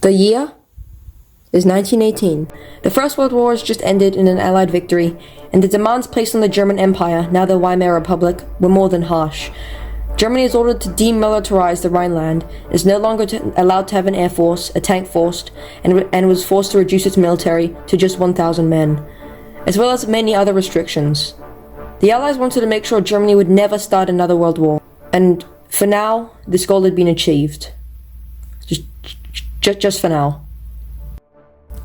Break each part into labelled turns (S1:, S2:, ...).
S1: The year is 1918. The First World War has just ended in an Allied victory, and the demands placed on the German Empire, now the Weimar Republic, were more than harsh. Germany is ordered to demilitarize the Rhineland, is no longer allowed to have an air force, a tank force, and was forced to reduce its military to just 1,000 men, as well as many other restrictions. The Allies wanted to make sure Germany would never start another world war, and for now, this goal had been achieved. Just for now.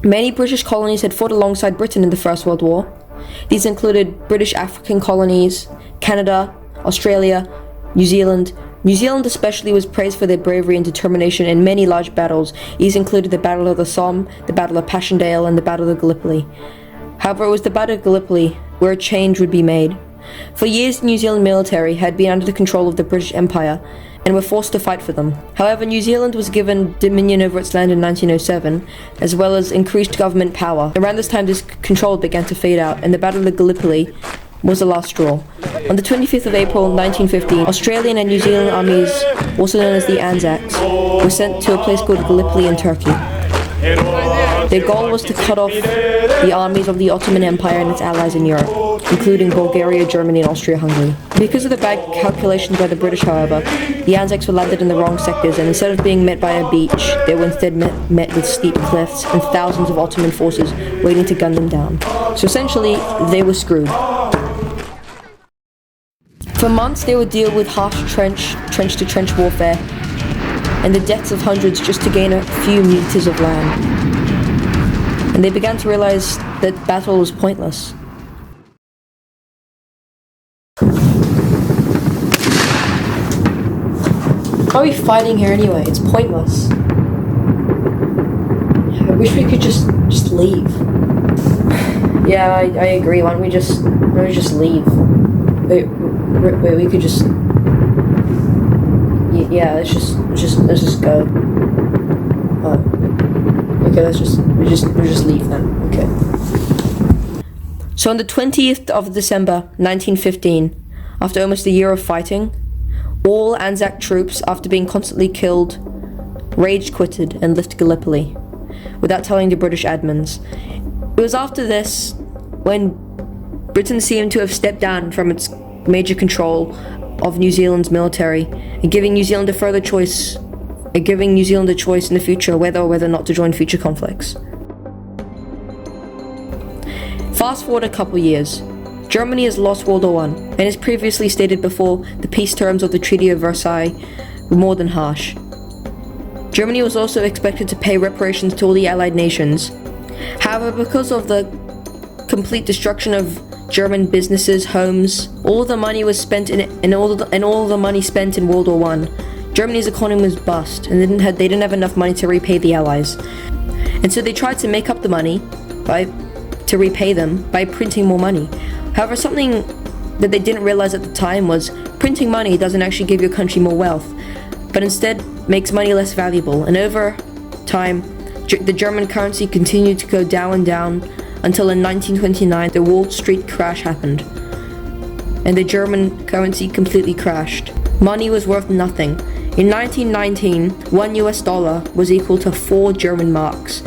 S1: Many British colonies had fought alongside Britain in the First World War. These included British African colonies, Canada, Australia, New Zealand. New Zealand especially was praised for their bravery and determination in many large battles. These included the Battle of the Somme, the Battle of Passchendaele, and the Battle of Gallipoli. However, it was the Battle of Gallipoli where a change would be made. For years, the New Zealand military had been under the control of the British Empire and were forced to fight for them. However, New Zealand was given dominion over its land in 1907, as well as increased government power. Around this time, this control began to fade out, and the Battle of Gallipoli was the last straw. On the 25th of April 1915, Australian and New Zealand armies, also known as the Anzacs, were sent to a place called Gallipoli in Turkey. Their goal was to cut off the armies of the Ottoman Empire and its allies in Europe, including Bulgaria, Germany, and Austria-Hungary. Because of the bad calculations by the British, however, the Anzacs were landed in the wrong sectors, and instead of being met by a beach, they were instead met with steep cliffs and thousands of Ottoman forces waiting to gun them down. So essentially, they were screwed. For months, they would deal with harsh trench-to-trench warfare and the deaths of hundreds just to gain a few meters of land. And they began to realize that battle was pointless. Why are we fighting here anyway? It's pointless. I wish we could just leave. Yeah, I agree. Why don't we just leave? Wait, we could just. Yeah, let's just go. Okay, we'll just leave then. Okay. So on the 20th of December, 1915, after almost a year of fighting, all Anzac troops, after being constantly killed, rage-quitted and left Gallipoli, without telling the British admins. It was after this when Britain seemed to have stepped down from its major control of New Zealand's military, and giving New Zealand a choice in the future whether or not to join future conflicts. Fast forward a couple years. Germany has lost World War I, and as previously stated before, the peace terms of the Treaty of Versailles were more than harsh. Germany was also expected to pay reparations to all the Allied nations. However, because of the complete destruction of German businesses, homes, all the money was spent all the money spent in World War I, Germany's economy was bust, and they didn't have enough money to repay the Allies. And so they tried to make up the money to repay them by printing more money. However, something that they didn't realize at the time was printing money doesn't actually give your country more wealth, but instead makes money less valuable. And over time, the German currency continued to go down and down until in 1929 the Wall Street crash happened, and the German currency completely crashed. Money was worth nothing. In 1919, $1 was equal to 4 German marks,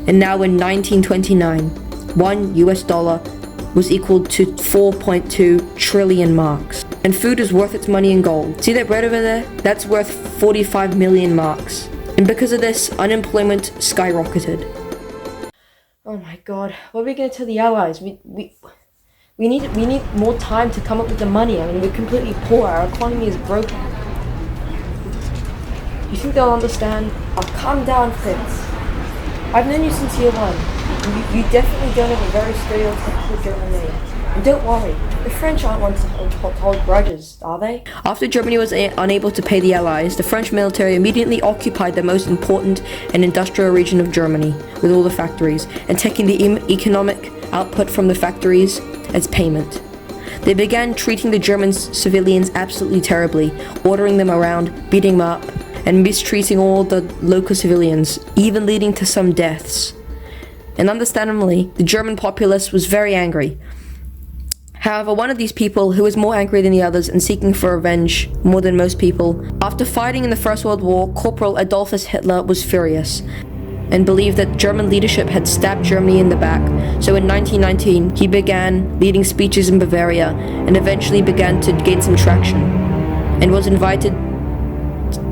S1: and now in 1929, $1 was equal to 4.2 trillion marks. And food is worth its money in gold. See that bread over there? That's worth 45 million marks. And because of this, unemployment skyrocketed. Oh my god, what are we gonna tell the Allies? We need more time to come up with the money. I mean, we're completely poor. Our economy is broken. You think they'll understand? Oh, calm down, Fritz. I've known you since year one. You definitely don't have a very stereotypical German name. And don't worry, the French aren't ones to hold grudges, are they? After Germany was unable to pay the Allies, the French military immediately occupied the most important and industrial region of Germany, with all the factories, and taking the economic output from the factories as payment. They began treating the German civilians absolutely terribly, ordering them around, beating them up, and mistreating all the local civilians, even leading to some deaths. And understandably, the German populace was very angry. However, one of these people, who was more angry than the others and seeking for revenge more than most people, after fighting in the First World War, Corporal Adolphus Hitler was furious. and believed that German leadership had stabbed Germany in the back. So in 1919, he began leading speeches in Bavaria and eventually began to gain some traction, and was invited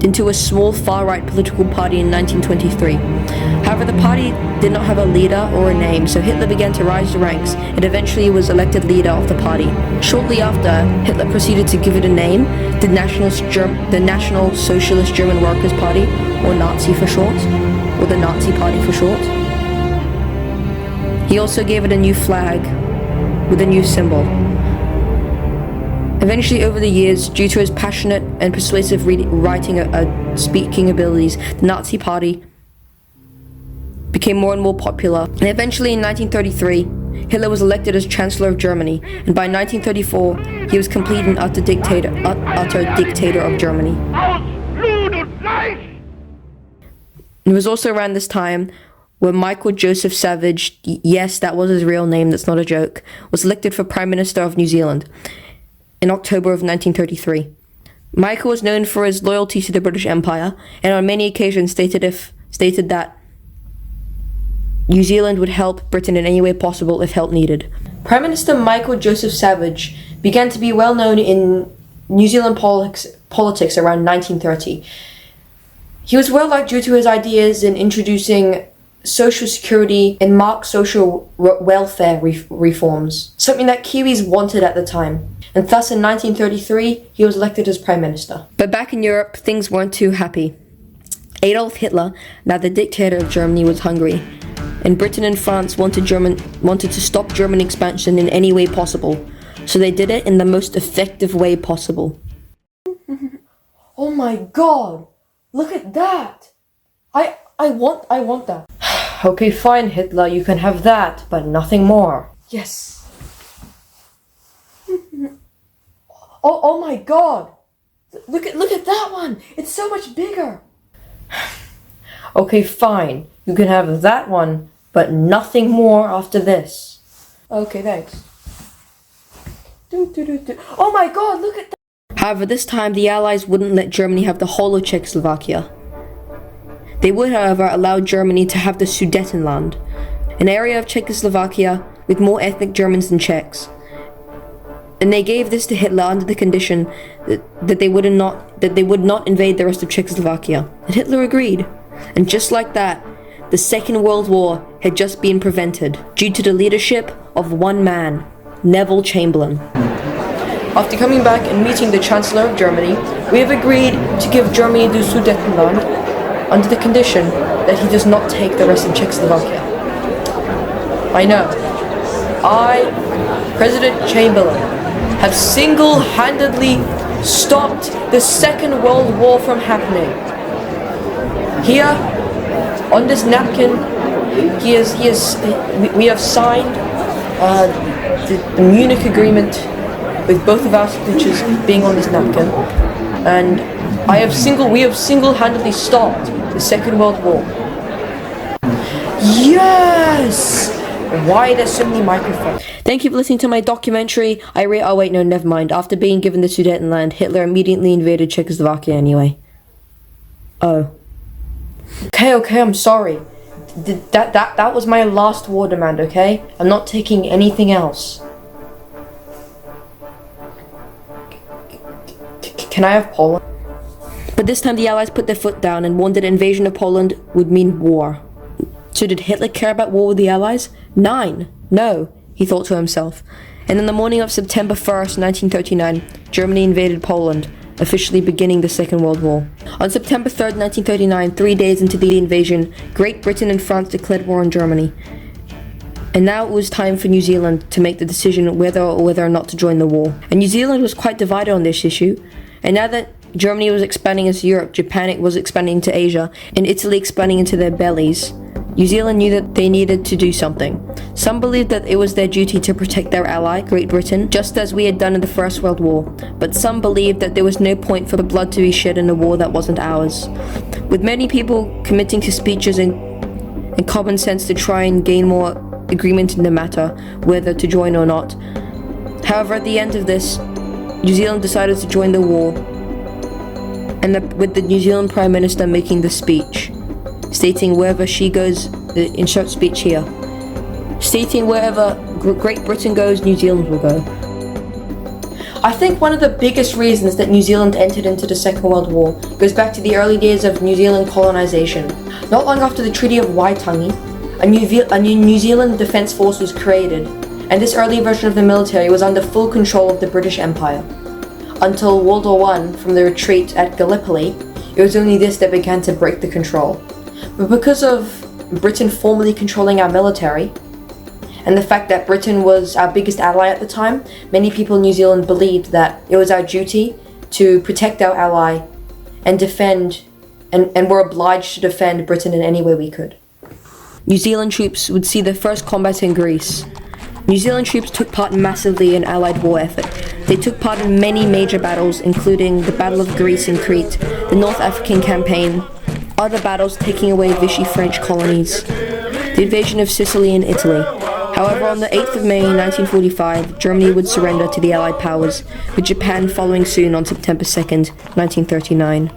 S1: into a small far-right political party in 1923. However, the party did not have a leader or a name, so Hitler began to rise the ranks and eventually was elected leader of the party. Shortly after, Hitler proceeded to give it a name, the National Socialist German Workers' Party, or Nazi for short, or the Nazi Party for short. He also gave it a new flag with a new symbol. Eventually, over the years, due to his passionate and persuasive writing speaking abilities, the Nazi Party became more and more popular. And eventually, in 1933, Hitler was elected as Chancellor of Germany, and by 1934, he was complete and utter dictator of Germany. It was also around this time where Michael Joseph Savage, yes, that was his real name, that's not a joke, was elected for Prime Minister of New Zealand in October of 1933. Michael was known for his loyalty to the British Empire, and on many occasions stated that New Zealand would help Britain in any way possible if help needed. Prime Minister Michael Joseph Savage began to be well known in New Zealand politics around 1930. He was well liked due to his ideas in introducing social security and marked social welfare reforms, something that Kiwis wanted at the time. And thus in 1933, he was elected as Prime Minister. But back in Europe, things weren't too happy. Adolf Hitler, now the dictator of Germany, was hungry, and Britain and France wanted to stop German expansion in any way possible, so they did it in the most effective way possible. Oh my god! Look at that! I want that. Okay, fine, Hitler, you can have that, but nothing more. Yes. Oh my god! Look at that one! It's so much bigger! Okay, fine. You can have that one, but nothing more after this. Okay, thanks. Oh my god, look at that! However, this time the Allies wouldn't let Germany have the whole of Czechoslovakia. They would, however, allow Germany to have the Sudetenland, an area of Czechoslovakia with more ethnic Germans than Czechs. And they gave this to Hitler under the condition that they would not invade the rest of Czechoslovakia. And Hitler agreed. And just like that, the Second World War had just been prevented due to the leadership of one man, Neville Chamberlain. After coming back and meeting the Chancellor of Germany, we have agreed to give Germany the Sudetenland under the condition that he does not take the rest of Czechoslovakia. I know. I, President Chamberlain, have single-handedly stopped the Second World War from happening. Here, on this napkin, we have signed the Munich Agreement with both of our signatures being on this napkin, and we have single-handedly stopped the Second World War. Yes! Why there's so many microphones? Thank you for listening to my documentary. Oh wait, no, never mind. After being given the Sudetenland, Hitler immediately invaded Czechoslovakia anyway. Oh. Okay, I'm sorry. That was my last war demand, okay? I'm not taking anything else. Can I have Poland? But this time the Allies put their foot down and warned that invasion of Poland would mean war. So did Hitler care about war with the Allies? No, he thought to himself. And on the morning of September 1st, 1939, Germany invaded Poland, officially beginning the Second World War. On September 3rd, 1939, 3 days into the invasion, Great Britain and France declared war on Germany. And now it was time for New Zealand to make the decision whether or not to join the war. And New Zealand was quite divided on this issue. And now that Germany was expanding into Europe, Japan was expanding into Asia, and Italy expanding into their bellies, New Zealand knew that they needed to do something. Some believed that it was their duty to protect their ally, Great Britain, just as we had done in the First World War. But some believed that there was no point for the blood to be shed in a war that wasn't ours. With many people committing to speeches and common sense to try and gain more agreement in the matter, whether to join or not. However, at the end of this, New Zealand decided to join the war, and with the New Zealand Prime Minister making the speech, stating wherever she goes, insert speech here, stating wherever Great Britain goes, New Zealand will go. I think one of the biggest reasons that New Zealand entered into the Second World War goes back to the early days of New Zealand colonization. Not long after the Treaty of Waitangi, a New Zealand Defence Force was created, and this early version of the military was under full control of the British Empire. Until World War I, from the retreat at Gallipoli, it was only this that began to break the control. But because of Britain formally controlling our military, and the fact that Britain was our biggest ally at the time, many people in New Zealand believed that it was our duty to protect our ally and defend, and were obliged to defend Britain in any way we could. New Zealand troops would see their first combat in Greece. New Zealand troops took part massively in Allied war effort. They took part in many major battles, including the Battle of Greece and Crete, the North African Campaign, other battles taking away Vichy French colonies, the invasion of Sicily and Italy. However, on the 8th of May 1945, Germany would surrender to the Allied powers, with Japan following soon on September 2nd, 1939.